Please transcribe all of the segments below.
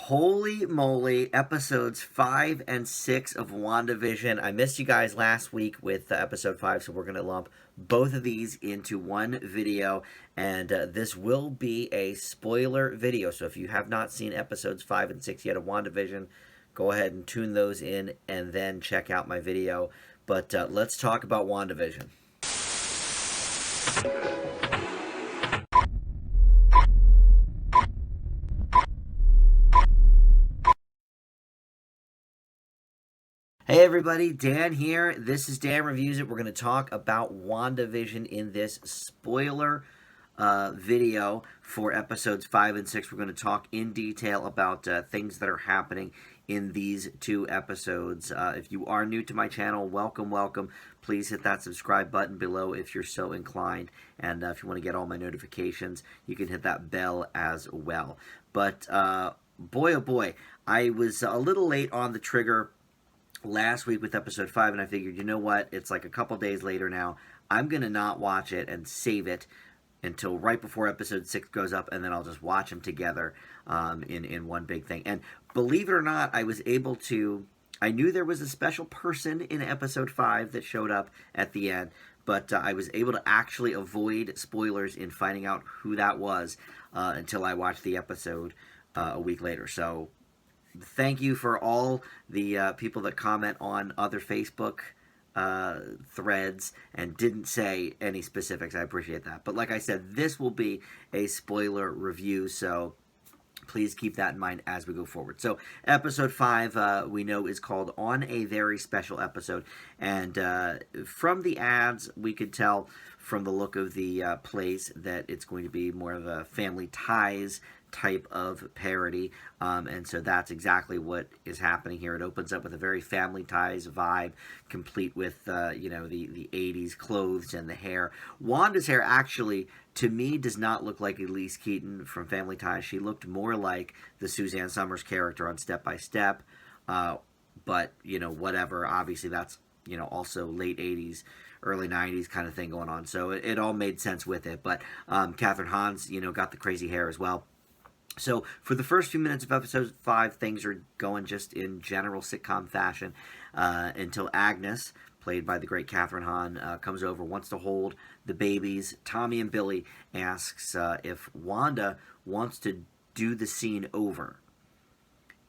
Holy moly, episodes 5 and 6 of WandaVision. I missed you guys last week with episode 5, so we're going to lump both of these into one video. And this will be a spoiler video. So if you have not seen episodes 5 and 6 yet of WandaVision, go ahead and tune those in and then check out my video. But let's talk about WandaVision. Hey everybody, Dan here. This is Dan Reviews It. We're going to talk about WandaVision in this spoiler video for episodes 5 and 6. We're going to talk in detail about things that are happening in these two episodes. If you are new to my channel, welcome, welcome. Please hit that subscribe button below if you're so inclined. And if you want to get all my notifications, you can hit that bell as well. But boy, oh boy, I was a little late on the trigger last week with episode 5, and I figured, you know what, it's like a couple days later now. I'm going to not watch it and save it until right before episode 6 goes up, and then I'll just watch them together in one big thing. And believe it or not, I was able to, I knew there was a special person in episode 5 that showed up at the end, but I was able to actually avoid spoilers in finding out who that was until I watched the episode a week later. So thank you for all the people that comment on other Facebook threads and didn't say any specifics. I appreciate that. But like I said, this will be a spoiler review, so please keep that in mind as we go forward. So episode 5, we know, is called On a Very Special Episode. And from the ads, we could tell from the look of the place that it's going to be more of a Family Ties type of parody, and so that's exactly what is happening here. It opens up with a very Family Ties vibe, complete with you know, the 80s clothes and the hair. Wanda's hair actually, to me, does not look like Elise Keaton from Family Ties. She looked more like the Suzanne Summers character on Step by Step, but you know, whatever. Obviously that's, you know, also late 80s, early 90s kind of thing going on, so it all made sense with it. But Catherine Hahn's, you know, got the crazy hair as well. So for the first few minutes of episode 5, things are going just in general sitcom fashion until Agnes, played by the great Catherine Hahn, comes over, wants to hold the babies. Tommy and Billy asks if Wanda wants to do the scene over.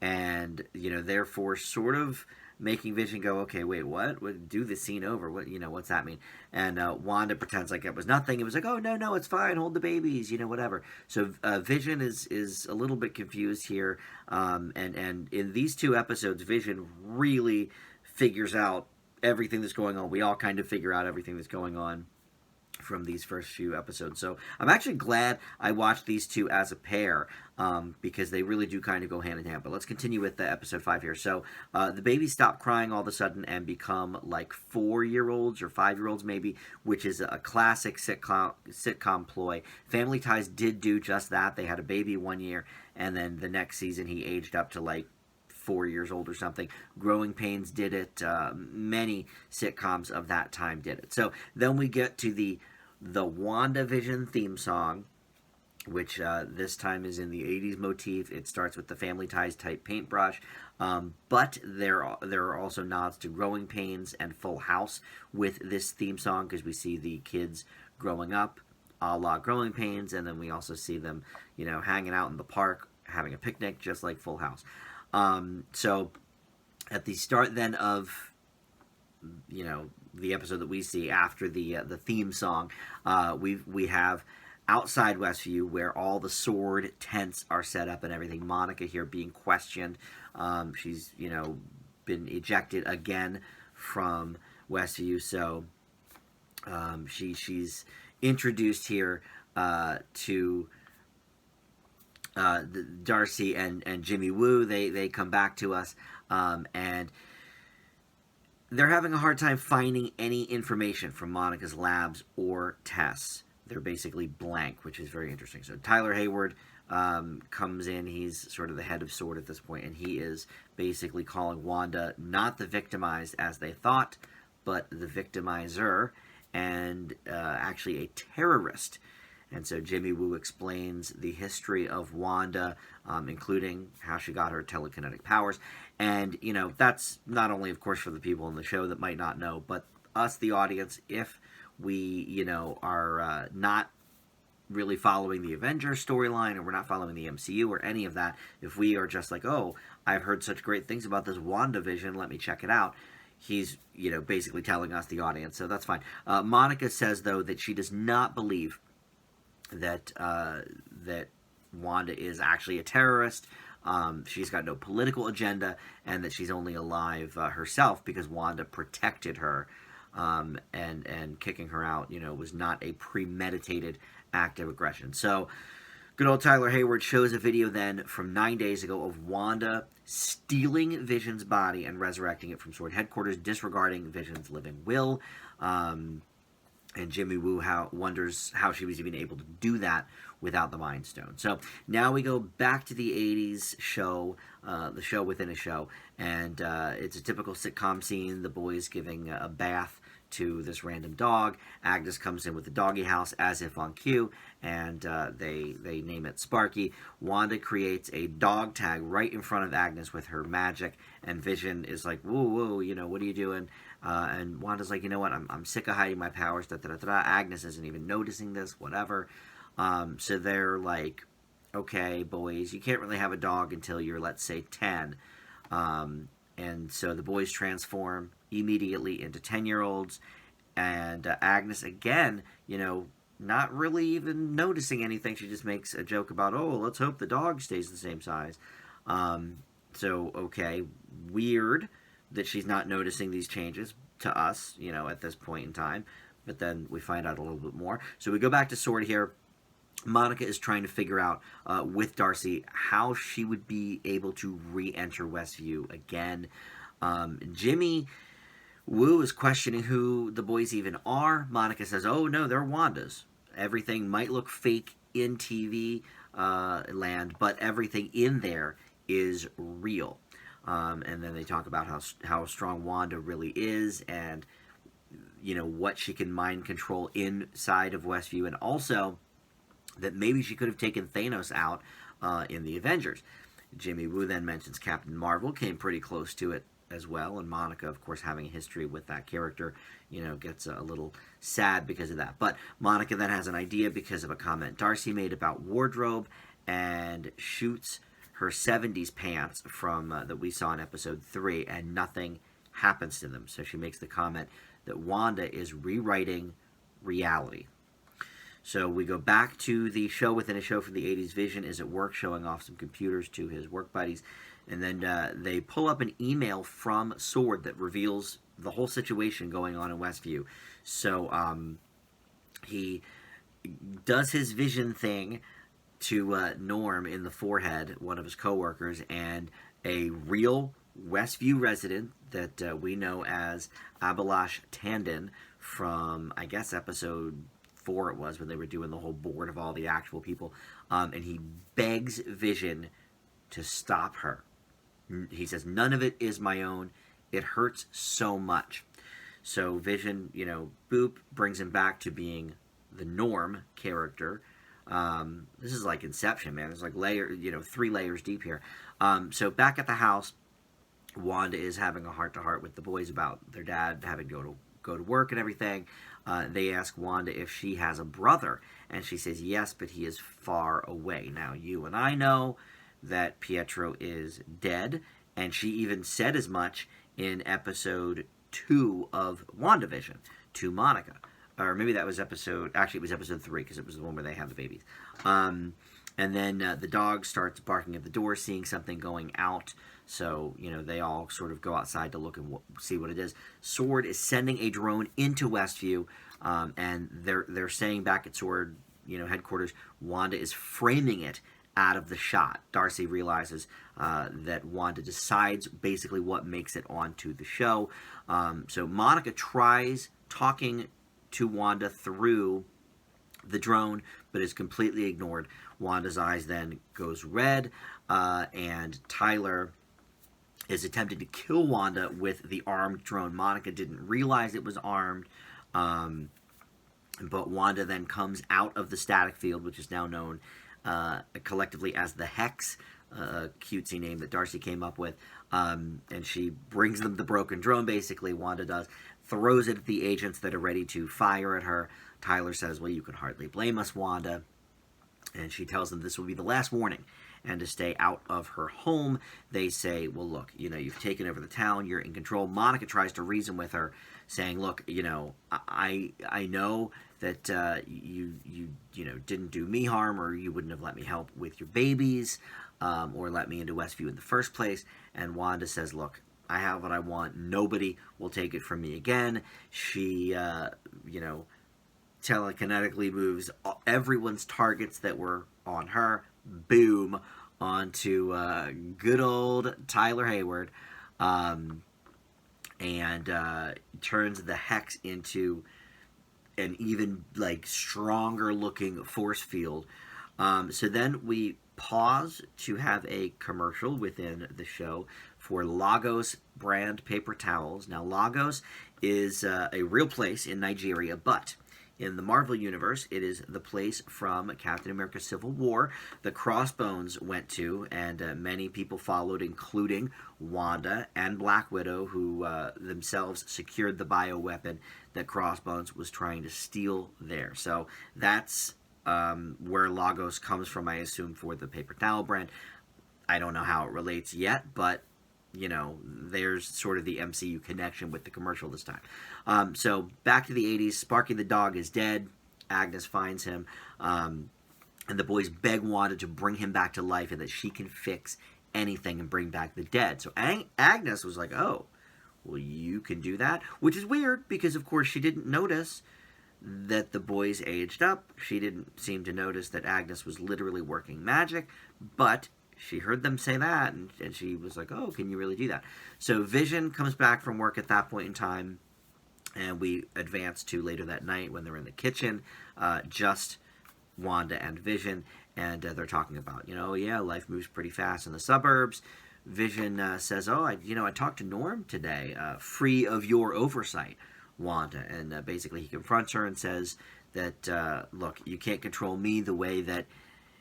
And, you know, therefore sort of making Vision go, okay, wait, what? Do the scene over? What, you know, what's that mean? And Wanda pretends like it was nothing. It was like, oh, no, it's fine. Hold the babies, you know, whatever. So Vision is a little bit confused here. And in these two episodes, Vision really figures out everything that's going on. We all kind of figure out everything that's going on from these first few episodes. So I'm actually glad I watched these two as a pair, because they really do kind of go hand in hand. But let's continue with the episode 5 here. So the babies stop crying all of a sudden and become like 4-year-olds or 5-year-olds maybe, which is a classic sitcom ploy. Family Ties did do just that. They had a baby 1 year, and then the next season he aged up to like 4 years old or something. Growing Pains did it. Many sitcoms of that time did it. So then we get to the WandaVision theme song, which this time is in the 80s motif. It starts with the Family Ties type paintbrush, but there are also nods to Growing Pains and Full House with this theme song, because we see the kids growing up a la Growing Pains, and then we also see them, you know, hanging out in the park having a picnic just like Full House. So at the start then of, you know, the episode that we see after the theme song, we have outside Westview where all the sword tents are set up and everything. Monica here being questioned. She's, you know, been ejected again from Westview, so she's introduced here to Darcy and Jimmy Woo. They come back to us, and they're having a hard time finding any information from Monica's labs or tests. They're basically blank, which is very interesting. So Tyler Hayward comes in. He's sort of the head of SWORD at this point, and he is basically calling Wanda not the victimized as they thought, but the victimizer, and actually a terrorist. And so Jimmy Woo explains the history of Wanda, including how she got her telekinetic powers. And, that's not only, of course, for the people in the show that might not know, but us, the audience, if we, are not really following the Avengers storyline, or we're not following the MCU or any of that, if we are just like, oh, I've heard such great things about this WandaVision, let me check it out, he's, basically telling us, the audience, so that's fine. Monica says, though, that she does not believe that that Wanda is actually a terrorist. She's got no political agenda, and that she's only alive herself because Wanda protected her, and kicking her out, was not a premeditated act of aggression. So, good old Tyler Hayward shows a video then from 9 days ago of Wanda stealing Vision's body and resurrecting it from Sword headquarters, disregarding Vision's living will. And Jimmy Woo wonders how she was even able to do that without the Mind Stone. So now we go back to the 80s show, the show within a show, and it's a typical sitcom scene, the boys giving a bath to this random dog. Agnes comes in with the doggy house as if on cue, and they name it Sparky. Wanda creates a dog tag right in front of Agnes with her magic, and Vision is like, whoa, whoa, what are you doing? And Wanda's like, you know what, I'm sick of hiding my powers, da-da-da-da. Agnes isn't even noticing this, whatever. So they're like, okay, boys, you can't really have a dog until you're, let's say, 10. And so the boys transform immediately into 10-year-olds. And Agnes, again, not really even noticing anything. She just makes a joke about, oh, let's hope the dog stays the same size. So, okay, weird that she's not noticing these changes to us, at this point in time. But then we find out a little bit more. So we go back to Sword here. Monica is trying to figure out with Darcy how she would be able to re-enter Westview again. Jimmy Woo is questioning who the boys even are. Monica says, oh no, they're Wanda's. Everything might look fake in TV land, but everything in there is real. And then they talk about how strong Wanda really is, and what she can mind control inside of Westview, and also that maybe she could have taken Thanos out in the Avengers. Jimmy Woo then mentions Captain Marvel came pretty close to it as well, and Monica, of course, having a history with that character, gets a little sad because of that. But Monica then has an idea because of a comment Darcy made about wardrobe, and shoots her 70s pants from that we saw in episode 3, and nothing happens to them. So she makes the comment that Wanda is rewriting reality. So we go back to the show within a show from the 80s. Vision is at work showing off some computers to his work buddies. And then they pull up an email from Sword that reveals the whole situation going on in Westview. So he does his vision thing to Norm in the forehead, one of his coworkers, and a real Westview resident that we know as Abhilash Tandon from, I guess, episode 4 it was, when they were doing the whole board of all the actual people, and he begs Vision to stop her. He says, none of it is my own. It hurts so much. So Vision, boop, brings him back to being the Norm character. This is like Inception, man. There's like 3 layers deep here. So back at the house, Wanda is having a heart-to-heart with the boys about their dad having to go to work and everything. They ask Wanda if she has a brother, and she says yes, but he is far away. Now, you and I know that Pietro is dead, and she even said as much in episode 2 of WandaVision to Monica. Or maybe that was it was episode 3, because it was the one where they have the babies. And then the dog starts barking at the door, seeing something going out. So, they all sort of go outside to look and see what it is. Sword is sending a drone into Westview, and they're saying back at Sword, headquarters, Wanda is framing it out of the shot. Darcy realizes that Wanda decides basically what makes it onto the show. So Monica tries talking to Wanda through the drone, but is completely ignored. Wanda's eyes then goes red, and Tyler is attempting to kill Wanda with the armed drone. Monica didn't realize it was armed, But Wanda then comes out of the static field, which is now known collectively as the Hex, a cutesy name that Darcy came up with. And she brings them the broken drone, basically, Wanda does, throws it at the agents that are ready to fire at her. Tyler says, well, you can hardly blame us, Wanda. And she tells them this will be the last warning and to stay out of her home. They say, well, look, you've taken over the town, you're in control. Monica tries to reason with her, saying, look, I know that you didn't do me harm, or you wouldn't have let me help with your babies, or let me into Westview in the first place. And Wanda says, look, I have what I want. Nobody will take it from me again. She, telekinetically moves everyone's targets that were on her, boom, onto good old Tyler Hayward, and turns the Hex into an even stronger looking force field. So then we pause to have a commercial within the show for Lagos brand paper towels. Now, Lagos is a real place in Nigeria, but in the Marvel Universe, it is the place from Captain America Civil War the Crossbones went to, and many people followed, including Wanda and Black Widow, who themselves secured the bioweapon that Crossbones was trying to steal there. So that's where Lagos comes from, I assume, for the paper towel brand. I don't know how it relates yet, but there's sort of the MCU connection with the commercial this time. So back to the 80s, Sparky the dog is dead. Agnes finds him, and the boys beg Wanda to bring him back to life and that she can fix anything and bring back the dead. So Agnes was like, oh, well, you can do that? Which is weird because, of course, she didn't notice that the boys aged up. She didn't seem to notice that Agnes was literally working magic, but she heard them say that, and she was like, oh, can you really do that? So Vision comes back from work at that point in time, and we advance to later that night when they're in the kitchen, just Wanda and Vision, and they're talking about, yeah, life moves pretty fast in the suburbs. Vision says, oh, I talked to Norm today, free of your oversight, Wanda, and basically he confronts her and says that, look, you can't control me the way that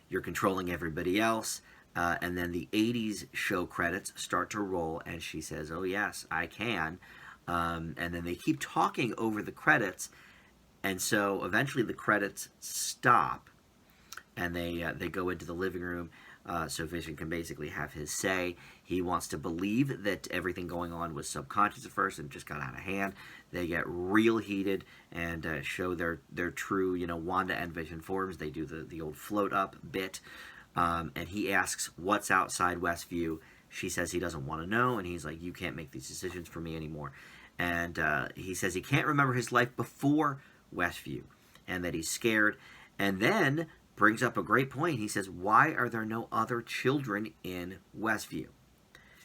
you're controlling everybody else. And then the 80s show credits start to roll, and she says, oh, yes, I can. And then they keep talking over the credits, and so eventually the credits stop, and they go into the living room, so Vision can basically have his say. He wants to believe that everything going on was subconscious at first and just got out of hand. They get real heated and show their true, Wanda and Vision forms. They do the old float up bit. And he asks, what's outside Westview? She says he doesn't want to know, and he's like, you can't make these decisions for me anymore. And he says he can't remember his life before Westview, and that he's scared. And then brings up a great point. He says, why are there no other children in Westview?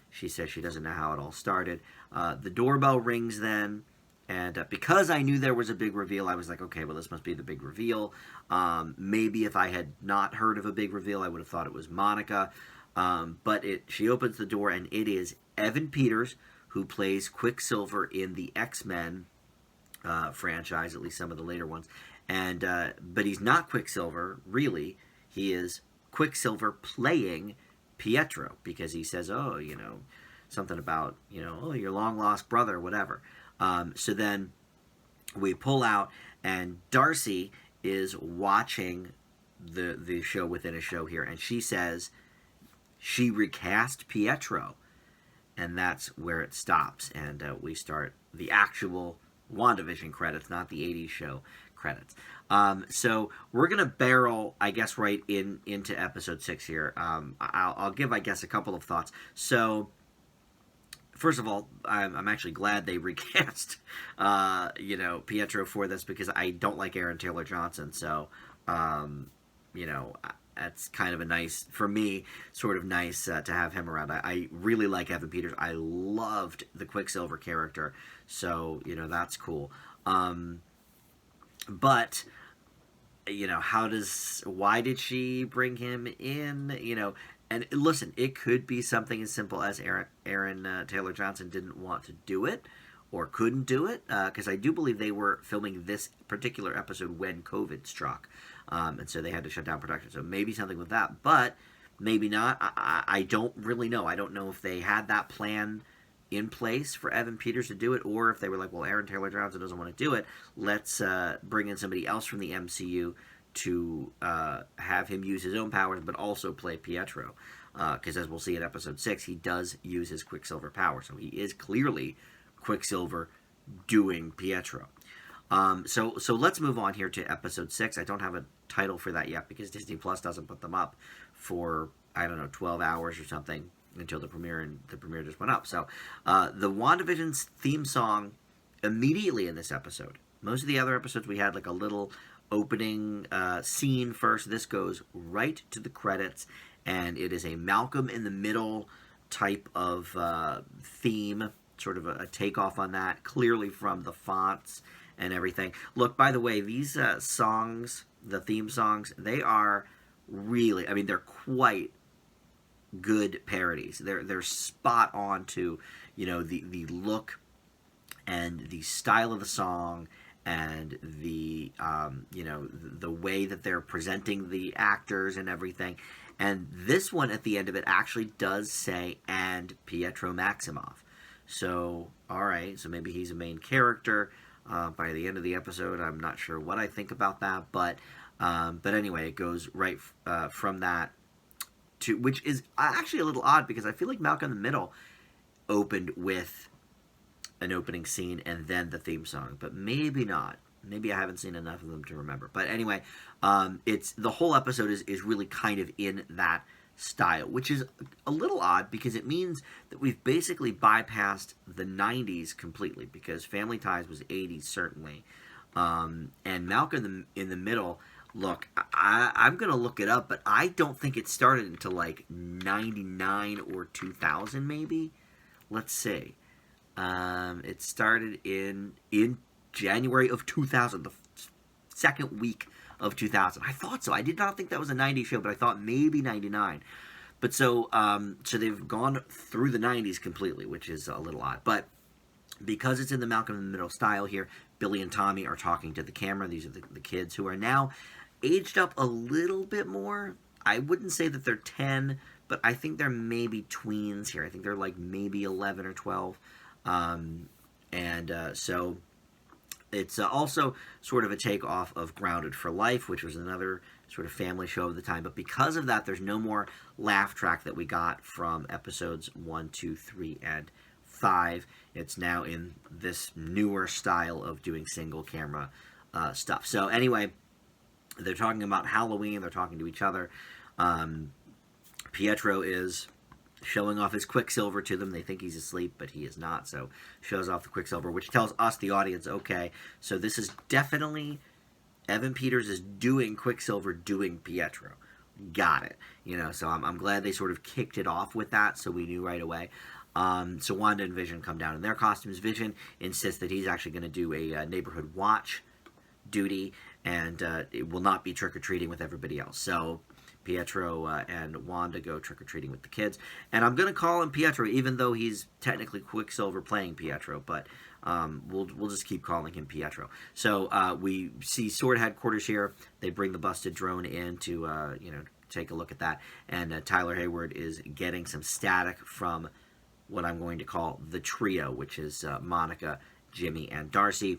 She says she doesn't know how it all started. The doorbell rings then. And because I knew there was a big reveal, I was like, okay, well, this must be the big reveal. Maybe if I had not heard of a big reveal, I would have thought it was Monica. But she opens the door, and it is Evan Peters, who plays Quicksilver in the X-Men franchise, at least some of the later ones. And but he's not Quicksilver, really. He is Quicksilver playing Pietro, because he says, oh, something about, oh, your long-lost brother, whatever. So then we pull out, and Darcy is watching the show within a show here, and she says she recast Pietro, and that's where it stops, and we start the actual WandaVision credits, not the 80s show credits. So we're going to barrel, I guess, right into episode 6 here. I'll give, I guess, a couple of thoughts. So first of all, I'm actually glad they recast, Pietro for this, because I don't like Aaron Taylor Johnson. So, that's kind of a nice, for me, sort of nice to have him around. I really like Evan Peters. I loved the Quicksilver character. So, that's cool. But, why did she bring him in, And listen, it could be something as simple as Aaron Taylor Johnson didn't want to do it, or couldn't do it, because I do believe they were filming this particular episode when COVID struck, and so they had to shut down production. So maybe something with that, but maybe not. I don't really know. I don't know if they had that plan in place for Evan Peters to do it, or if they were like, well, Aaron Taylor Johnson doesn't want to do it. Let's bring in somebody else from the MCU to have him use his own powers, but also play Pietro. Because as we'll see in episode 6, he does use his Quicksilver power, so he is clearly Quicksilver doing Pietro. So let's move on here to episode 6. I don't have a title for that yet because Disney Plus doesn't put them up for, I don't know, 12 hours or something until the premiere, and the premiere just went up. So the WandaVision's theme song immediately in this episode. Most of the other episodes we had like a little opening scene first. This goes right to the credits, and it is a Malcolm in the Middle type of theme, sort of a takeoff on that, clearly from the fonts and everything. Look, by the way, these songs, the theme songs, they are really, I mean, they're quite good parodies. They're spot on to, you know, the look and the style of the song, and the you know, the way that they're presenting the actors and everything. And this one at the end of it actually does say, and Pietro Maximoff. So, all right, so maybe he's a main character by the end of the episode. I'm not sure what I think about that, but anyway, it goes right from that to, which is actually a little odd because I feel like Malcolm in the Middle opened with an opening scene and then the theme song, but maybe not. Maybe I haven't seen enough of them to remember. But anyway, it's the whole episode is really kind of in that style, which is a little odd because it means that we've basically bypassed the 90s completely, because Family Ties was 80s certainly, and Malcolm in the Middle. Look, I'm going to look it up, but I don't think it started until like 99 or 2000 maybe. Let's see. It started in January of 2000, the second week of 2000. I thought so. I did not think that was a 90s show, but I thought maybe 99. But so they've gone through the 90s completely, which is a little odd. But because it's in the Malcolm in the Middle style here, Billy and Tommy are talking to the camera. These are the kids who are now aged up a little bit more. I wouldn't say that they're 10, but I think they're maybe tweens here. I think they're like maybe 11 or 12. So it's also sort of a takeoff of Grounded for Life, which was another sort of family show of the time. But because of that, there's no more laugh track that we got from episodes 1, 2, 3, and 5. It's now in this newer style of doing single camera stuff. So anyway, they're talking about Halloween. They're talking to each other. Pietro is showing off his Quicksilver to them. They think he's asleep, but he is not. So shows off the Quicksilver, which tells us, the audience, okay, so this is definitely Evan Peters is doing Quicksilver, doing Pietro. Got it. You know, so I'm glad they sort of kicked it off with that, so we knew right away. So Wanda and Vision come down in their costumes. Vision insists that he's actually going to do a neighborhood watch duty, and it will not be trick-or-treating with everybody else. So Pietro and Wanda go trick-or-treating with the kids. And I'm going to call him Pietro, even though he's technically Quicksilver playing Pietro, but we'll just keep calling him Pietro. So we see Sword Headquarters here. They bring the busted drone in to, take a look at that. And Tyler Hayward is getting some static from what I'm going to call the trio, which is Monica, Jimmy, and Darcy.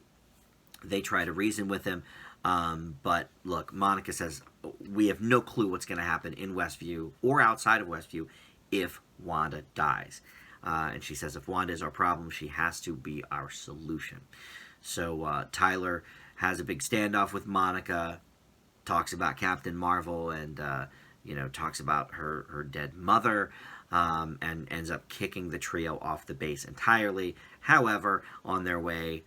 They try to reason with him, but look, Monica says, we have no clue what's going to happen in Westview or outside of Westview if Wanda dies. And she says, if Wanda is our problem, she has to be our solution. So Tyler has a big standoff with Monica, talks about Captain Marvel, and talks about her dead mother, and ends up kicking the trio off the base entirely. However, on their way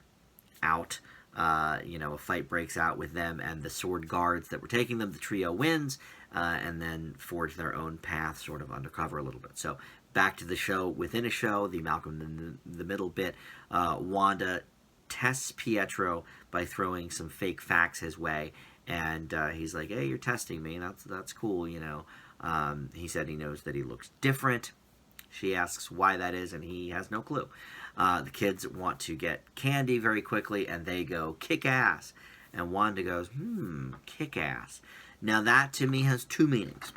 out, a fight breaks out with them and the sword guards that were taking them. The trio wins, and then forge their own path, sort of undercover a little bit. So back to the show within a show, the Malcolm in the Middle bit. Wanda tests Pietro by throwing some fake facts his way, and he's like, hey, you're testing me. That's cool, He said he knows that he looks different. She asks why that is, and he has no clue. The kids want to get candy very quickly, and they go, kick ass. And Wanda goes, kick ass. Now that to me has two meanings.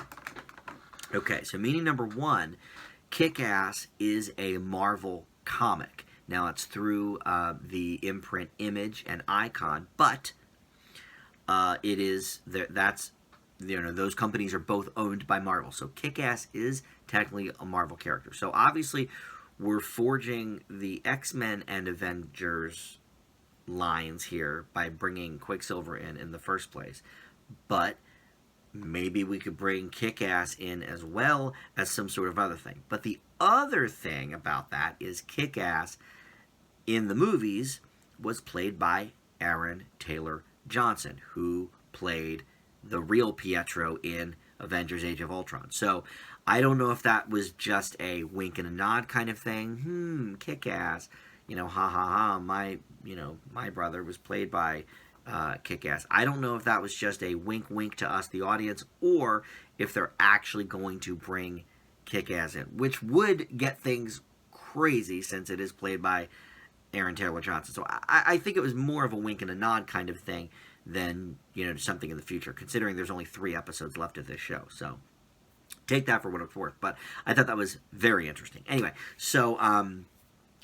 Okay, so meaning number one, kick ass is a Marvel comic. Now it's through the imprint Image and Icon, but it is that's those companies are both owned by Marvel. So Kick-Ass is technically a Marvel character. So obviously we're forging the X-Men and Avengers lines here by bringing Quicksilver in the first place. But maybe we could bring Kick-Ass in as well as some sort of other thing. But the other thing about that is Kick-Ass in the movies was played by Aaron Taylor Johnson, who played the real Pietro in Avengers Age of Ultron. So I don't know if that was just a wink and a nod kind of thing. Kick-Ass. Ha ha ha, my brother was played by Kick-Ass. I don't know if that was just a wink wink to us, the audience, or if they're actually going to bring Kick-Ass in, which would get things crazy since it is played by Aaron Taylor Johnson. So I think it was more of a wink and a nod kind of thing than, something in the future, considering there's only 3 episodes left of this show. So take that for what it's worth. But I thought that was very interesting. Anyway, so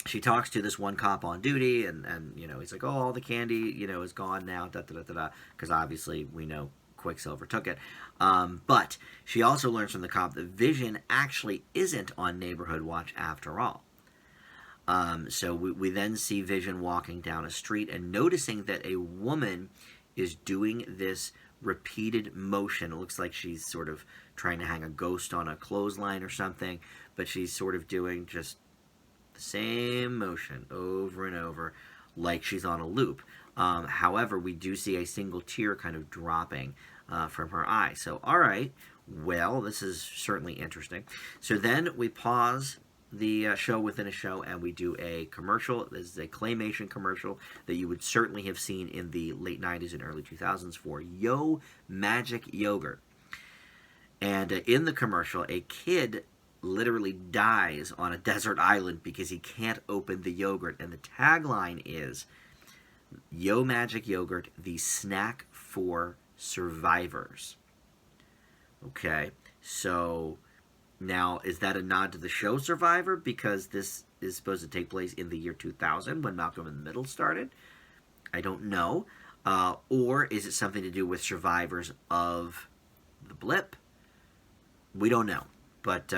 she talks to this one cop on duty, and he's like, oh, all the candy, is gone now, because obviously we know Quicksilver took it. But she also learns from the cop that Vision actually isn't on neighborhood watch after all. So we then see Vision walking down a street and noticing that a woman is doing this repeated motion. It looks like she's sort of trying to hang a ghost on a clothesline or something, but she's sort of doing just the same motion over and over like she's on a loop. However, we do see a single tear kind of dropping from her eye. So, all right, well, this is certainly interesting. So then we pause the show within a show, and we do a commercial. This is a claymation commercial that you would certainly have seen in the late 90s and early 2000s for Yo Magic Yogurt. And in the commercial, a kid literally dies on a desert island because he can't open the yogurt. And the tagline is, Yo Magic Yogurt, the snack for survivors. Okay, so now, is that a nod to the show Survivor? Because this is supposed to take place in the year 2000 when Malcolm in the Middle started? I don't know. Or is it something to do with survivors of the blip? We don't know. But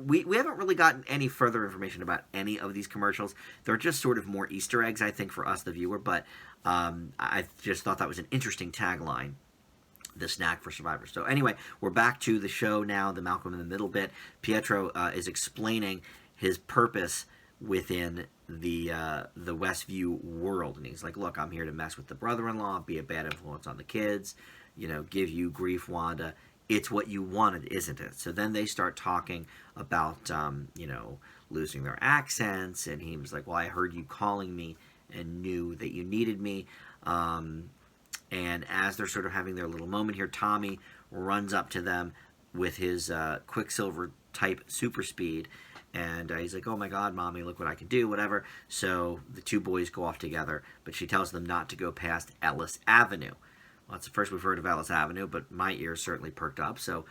we haven't really gotten any further information about any of these commercials. They're just sort of more Easter eggs, I think, for us, the viewer. But I just thought that was an interesting tagline. The snack for survivors. So anyway, we're back to the show now, the Malcolm in the Middle bit. Pietro is explaining his purpose within the Westview world. And he's like, look, I'm here to mess with the brother-in-law, be a bad influence on the kids, give you grief, Wanda. It's what you wanted, isn't it? So then they start talking about, losing their accents. And he was like, well, I heard you calling me and knew that you needed me. And as they're sort of having their little moment here, Tommy runs up to them with his Quicksilver-type super speed. And he's like, oh my God, Mommy, look what I can do, whatever. So the two boys go off together, but she tells them not to go past Ellis Avenue. Well, that's the first we've heard of Ellis Avenue, but my ears certainly perked up, so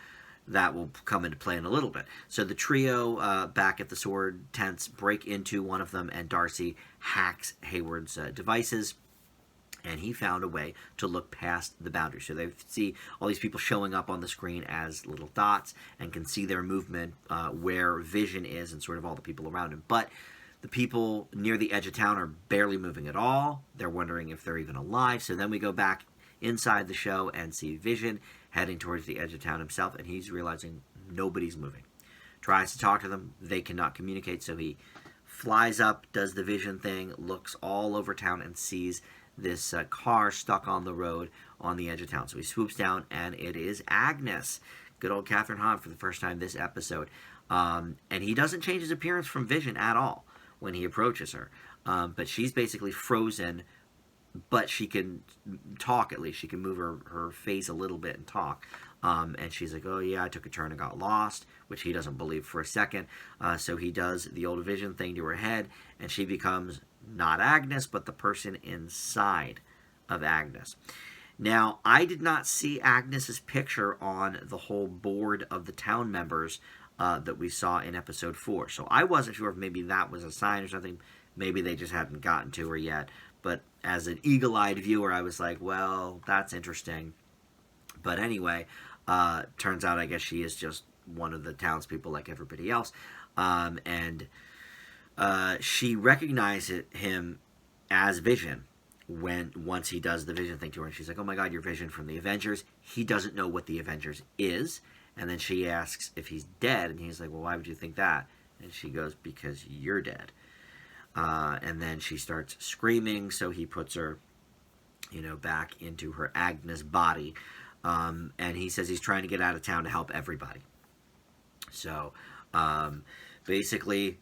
that will come into play in a little bit. So the trio back at the sword tents break into one of them, and Darcy hacks Hayward's devices. And he found a way to look past the boundary. So they see all these people showing up on the screen as little dots and can see their movement, where Vision is, and sort of all the people around him. But the people near the edge of town are barely moving at all. They're wondering if they're even alive. So then we go back inside the show and see Vision heading towards the edge of town himself. And he's realizing nobody's moving. Tries to talk to them. They cannot communicate. So he flies up, does the Vision thing, looks all over town, and sees this car stuck on the road on the edge of town. So he swoops down, and it is Agnes, good old Catherine Hahn, for the first time this episode. And he doesn't change his appearance from Vision at all when he approaches her. But she's basically frozen, but she can talk at least. She can move her face a little bit and talk. And she's like, oh yeah, I took a turn and got lost, which he doesn't believe for a second. So he does the old vision thing to her head, and she becomes not Agnes, but the person inside of Agnes. Now, I did not see Agnes's picture on the whole board of the town members that we saw in episode 4. So I wasn't sure if maybe that was a sign or something. Maybe they just hadn't gotten to her yet. But as an eagle-eyed viewer, I was like, well, that's interesting. But anyway, turns out I guess she is just one of the townspeople like everybody else. And she recognizes him as Vision once he does the Vision thing to her. And she's like, oh my God, you're Vision from the Avengers. He doesn't know what the Avengers is. And then she asks if he's dead. And he's like, well, why would you think that? And she goes, because you're dead. And then she starts screaming. So he puts her, back into her Agnes body. And he says he's trying to get out of town to help everybody. So basically,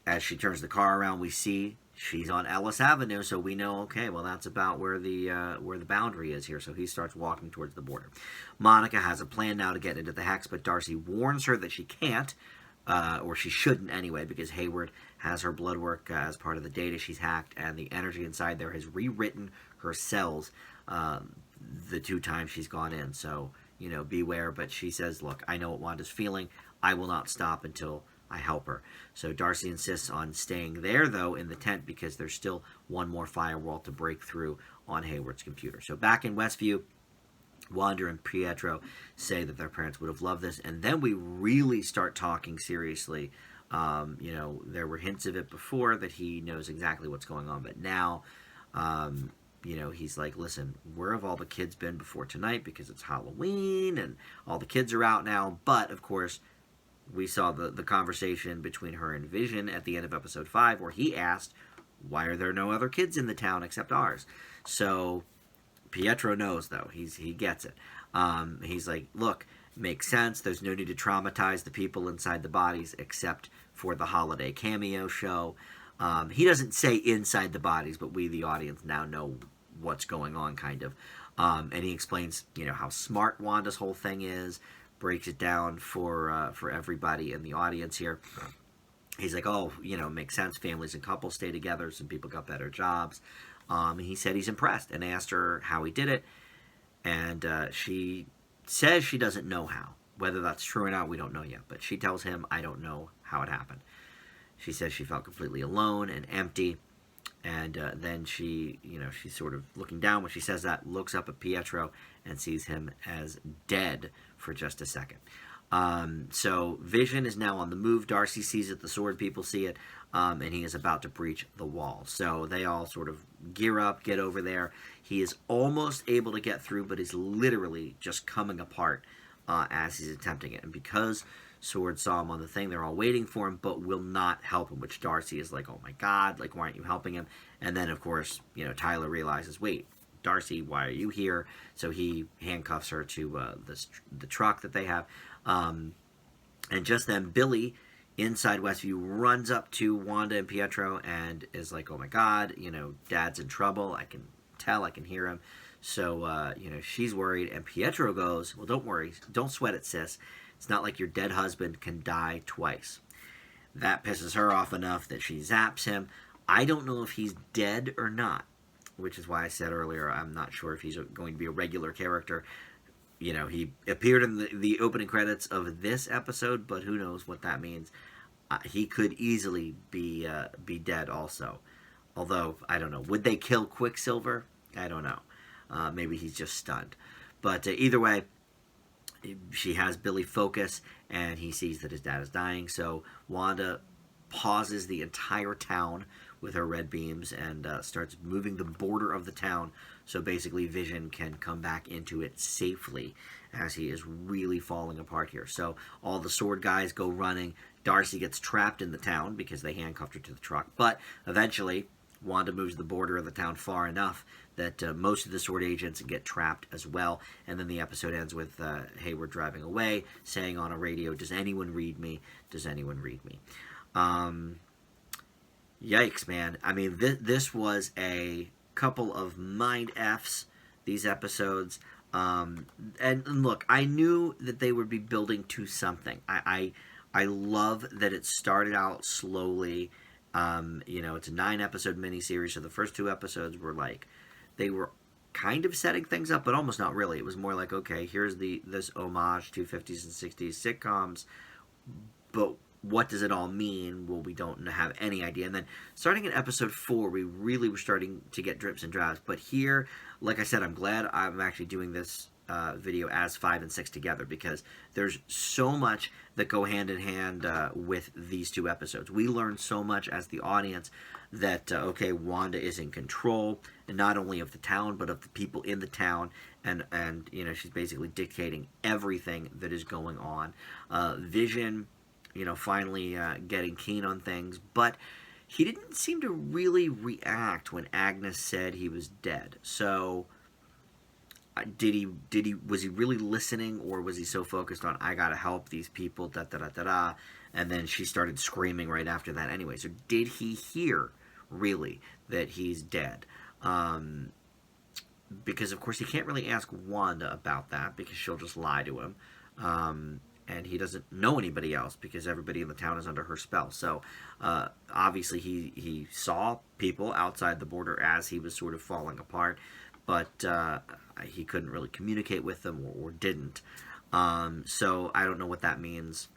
as she turns the car around, we see she's on Ellis Avenue, so we know, okay, well, that's about where the boundary is here. So he starts walking towards the border. Monica has a plan now to get into the Hex, but Darcy warns her that she can't, or she shouldn't anyway, because Hayward has her blood work as part of the data she's hacked, and the energy inside there has rewritten her cells the 2 times she's gone in. So, beware. But she says, look, I know what Wanda's feeling. I will not stop until I help her. So Darcy insists on staying there, though, in the tent, because there's still one more firewall to break through on Hayward's computer. So back in Westview, Wanda and Pietro say that their parents would have loved this, and then we really start talking seriously. There were hints of it before that he knows exactly what's going on, but now, he's like, listen, where have all the kids been before tonight? Because it's Halloween, and all the kids are out now, but, of course, we saw the conversation between her and Vision at the end of episode 5, where he asked, why are there no other kids in the town except ours? So Pietro knows, though. He gets it. He's like, look, makes sense. There's no need to traumatize the people inside the bodies except for the holiday cameo show. He doesn't say inside the bodies, but we, the audience, now know what's going on, kind of. And he explains, how smart Wanda's whole thing is, breaks it down for everybody in the audience here. He's like, oh, makes sense. Families and couples stay together. Some people got better jobs. He said he's impressed and asked her how he did it. And she says she doesn't know how. Whether that's true or not, we don't know yet. But she tells him, I don't know how it happened. She says she felt completely alone and empty. And then she's sort of looking down when she says that, looks up at Pietro and sees him as dead for just a second. So Vision is now on the move. Darcy sees it, the Sword people see it, and he is about to breach the wall. So they all sort of gear up, get over there. He is almost able to get through, but is literally just coming apart as he's attempting it. And because Sword saw him on the thing, they're all waiting for him, but will not help him, which Darcy is like, oh my God, like, why aren't you helping him? And then, of course, Tyler realizes, wait, Darcy, why are you here? So he handcuffs her to the truck that they have. And just then, Billy, inside Westview, runs up to Wanda and Pietro and is like, oh my God, Dad's in trouble. I can tell, I can hear him. So, she's worried. And Pietro goes, well, don't worry. Don't sweat it, sis. It's not like your dead husband can die twice. That pisses her off enough that she zaps him. I don't know if he's dead or not, which is why I said earlier I'm not sure if he's going to be a regular character. He appeared in the opening credits of this episode, but who knows what that means. He could easily be dead also. Although, I don't know. Would they kill Quicksilver? I don't know. Maybe he's just stunned. But either way, she has Billy focus, and he sees that his dad is dying. So Wanda pauses the entire town with her red beams and starts moving the border of the town so basically Vision can come back into it safely as he is really falling apart here. So all the Sword guys go running. Darcy gets trapped in the town because they handcuffed her to the truck. But eventually, Wanda moves the border of the town far enough that most of the Sword agents get trapped as well. And then the episode ends with Hayward driving away, saying on a radio, does anyone read me? Does anyone read me? Yikes, man. I mean, this was a couple of mind Fs, these episodes. And look, I knew that they would be building to something. I love that it started out slowly. It's a 9 episode miniseries, so the first 2 episodes were like they were kind of setting things up, but almost not really. It was more like, okay, here's this homage to 50s and 60s sitcoms, but what does it all mean? Well, we don't have any idea. And then starting in episode 4, we really were starting to get drips and drabs. But here, like I said, I'm glad I'm actually doing this video as 5 and 6 together, because there's so much that go hand in hand with these 2 episodes. We learn so much as the audience that, okay, Wanda is in control, and not only of the town, but of the people in the town. And she's basically dictating everything that is going on. Vision, finally getting keen on things, but he didn't seem to really react when Agnes said he was dead. So, was he really listening, or was he so focused on, I gotta help these people, da da da da da, and then she started screaming right after that anyway. So did he hear, really, that he's dead? Because, of course, he can't really ask Wanda about that, because she'll just lie to him. And he doesn't know anybody else, because everybody in the town is under her spell. So, obviously, he saw people outside the border as he was sort of falling apart, but he couldn't really communicate with them, or didn't. So, I don't know what that means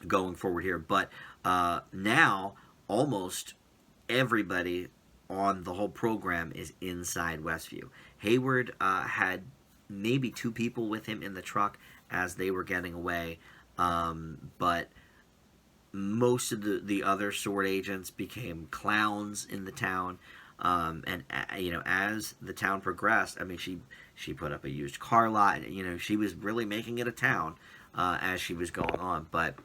going forward here. But now, almost everybody on the whole program is inside Westview. Hayward had maybe 2 people with him in the truck as they were getting away, but most of the other SWORD agents became clowns in the town, and as the town progressed, I mean, she put up a used car lot, she was really making it a town as she was going on. But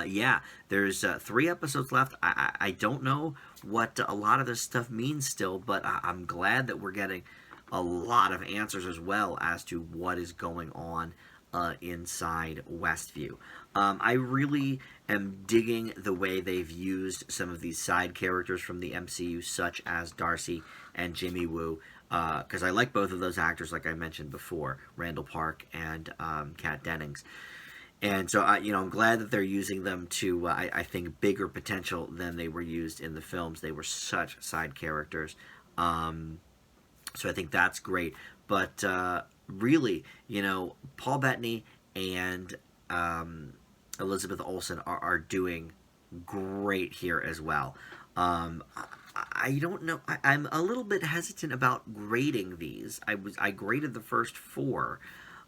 yeah, there's 3 episodes left. I don't know what a lot of this stuff means still, but I'm glad that we're getting a lot of answers as well as to what is going on inside Westview. I really am digging the way they've used some of these side characters from the MCU, such as Darcy and Jimmy Woo, because I like both of those actors, like I mentioned before, Randall Park and Kat Dennings. And so, I'm glad that they're using them to, I think, bigger potential than they were used in the films. They were such side characters. So I think that's great. But really, Paul Bettany and Elizabeth Olsen are doing great here as well. I don't know. I'm a little bit hesitant about grading these. I graded the first 4.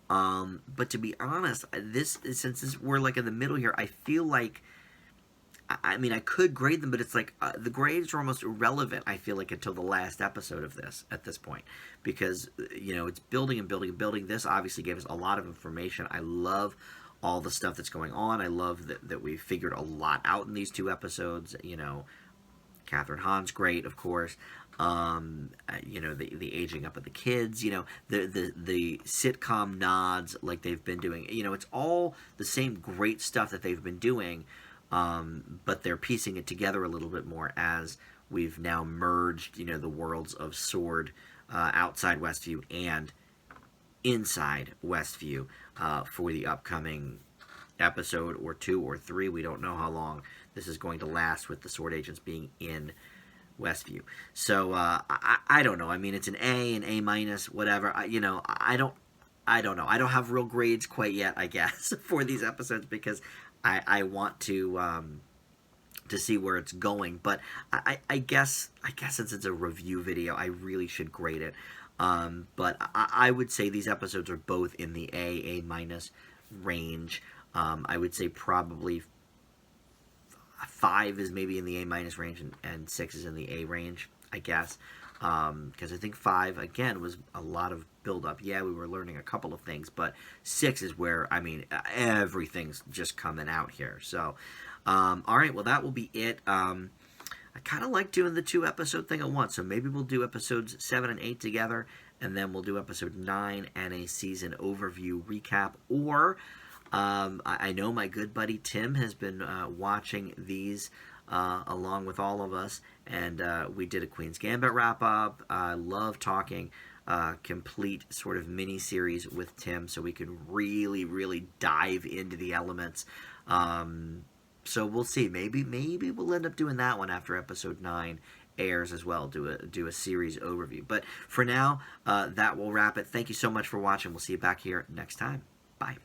But to be honest, since we're like in the middle here, I feel like, I mean, I could grade them, but it's like the grades are almost irrelevant, I feel like, until the last episode of this, at this point. Because, it's building and building and building. This obviously gave us a lot of information. I love all the stuff that's going on. I love that we figured a lot out in these 2 episodes. Catherine Hahn's great, of course. The aging up of the kids, the sitcom nods like they've been doing. It's all the same great stuff that they've been doing, but they're piecing it together a little bit more as we've now merged, the worlds of SWORD outside Westview and inside Westview for the upcoming episode or 2 or 3. We don't know how long this is going to last with the SWORD agents being in Westview. So I don't know. I mean, it's an A, an A minus, whatever. I don't know. I don't have real grades quite yet, I guess, for these episodes, because I want to see where it's going. But I guess since it's a review video, I really should grade it. But I would say these episodes are both in the A minus range. I would say probably 5 is maybe in the A minus range, and 6 is in the A range, I guess. Because I think 5, again, was a lot of build-up. Yeah, we were learning a couple of things, but 6 is where, I mean, everything's just coming out here. So, all right, well, that will be it. I kind of like doing the 2-episode thing at once, so maybe we'll do episodes 7 and 8 together, and then we'll do episode 9 and a season overview recap, or I know my good buddy Tim has been watching these along with all of us, and we did a Queen's Gambit wrap-up. I love talking complete sort of mini-series with Tim so we can really, really dive into the elements. So we'll see. Maybe we'll end up doing that one after episode 9 airs as well. Do a series overview. But for now, that will wrap it. Thank you so much for watching. We'll see you back here next time. Bye.